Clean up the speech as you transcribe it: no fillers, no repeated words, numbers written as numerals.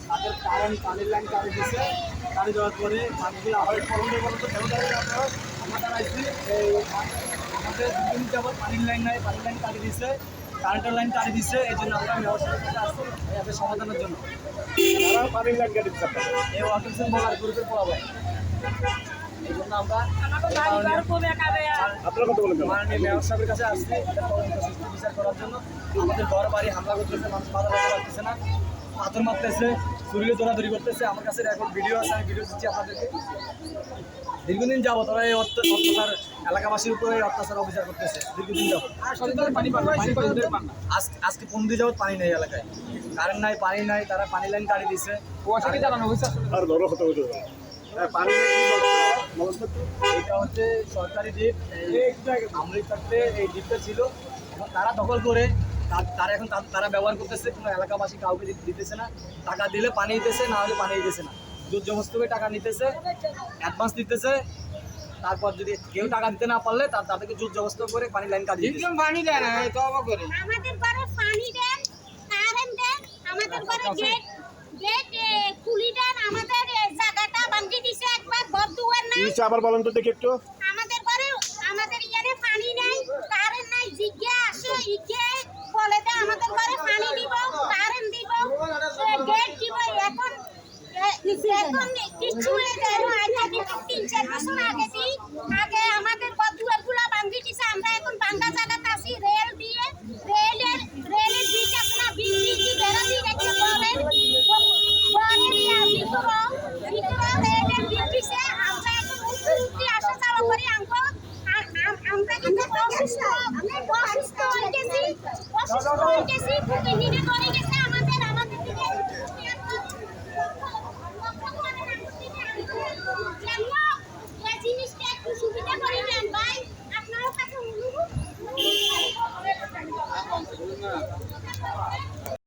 তাদের কারেন্ট পানির লাইন কাটি দিচ্ছে, কাটি দেওয়ার পরে পানিগুলো আবার ফলনের বলতে আমরা দাঁড়াইছি। এই আমাদের দুদিন যাবত পানির লাইন নাই, পানির লাইন কাটি দিচ্ছে, কারেন্টের লাইন কাটি দিচ্ছে। এই জন্য আমরা ব্যবসার কাছে আসছি এদের সমাধানের জন্য। পানির লাইন কাটি দিচ্ছে এই ওয়াকিং বলার গ্রুপের পাওয়া এই জন্য আমরা মাননীয় মেয়র সাহেবের কাছে আসছি বিচার করার জন্য। আমাদের ঘর বাড়ি হামলা করতেছে, মানুষ মাথা ব্যথা পারতেছে না, পাথর মারতেছে, শরীরে দৌড়াদৌড়ি করতেছে। আমার কাছে এখন ভিডিও আছে, আমি ভিডিও দিচ্ছি আপনাদেরকে। দীর্ঘদিন যাবো তারা এই অত্যাচার এলাকাবাসীর উপরে অত্যাচার অবিচার করতেছে দীর্ঘদিন যাবো। আজকে 15 দিন যাবত পানি নেই এলাকায়, কারেন্ট নাই, পানি নাই, তারা পানি লাইন কাটি দিচ্ছে। এটা হচ্ছে সরকারি দ্বীপ, আমরিক থাকতে এই দ্বীপটা ছিল, তারা দখল করে তারা এখন তারা ব্যবহার করতেছে। কোনো এলাকাবাসী কাউকে দিতেছে না, টাকা দিলে পানি দিতেছে, না হলে পানি দিতেছে না। জোর জবরদস্তি করে টাকা নিতেছে, অ্যাডভান্স দিতেছে, তারপর যদি কেউ টাকা দিতে না পারলে তাদেরকে জোর জবরদস্তি করে পানি লাইন কাটিয়ে দিতেছে। পানি দেন না, তো অবাক করে আমাদের ঘরে পানি দেন, কারেন্ট দেন, আমাদের ঘরে গেট খুলি দেন, আমাদের জায়গাটা বাঁধি দিছে একবার ঘর দুয়ার নাই। নিচে আবার বলেন তো দেখি একটু। আমাদের ঘরে আমাদের ইয়ারে পানি নাই, কারেন্ট নাই, জিজ্ঞা আসে ইকে বলে দে আমাদের ঘরে পানি দিব, কারেন্ট দিব, গেট দিব। এখন কিছু আগে 3-4 বছর আগে আমাদের ঘর দুয়ারগুলো বাঁধি দিছে। আমরা এখন বাঙ্গা জায়গাতে আছি, রেল দিয়ে রেলের ব্রিজ আছে না, ব্রিজ বেড়া দিয়ে রেখে বলেন রেলের ব্রিজ দিছে। আমরা এখন উঠতে আসা যাওয়া করি। আমরা কিন্তু অসুস্থ হয়ে গেছি,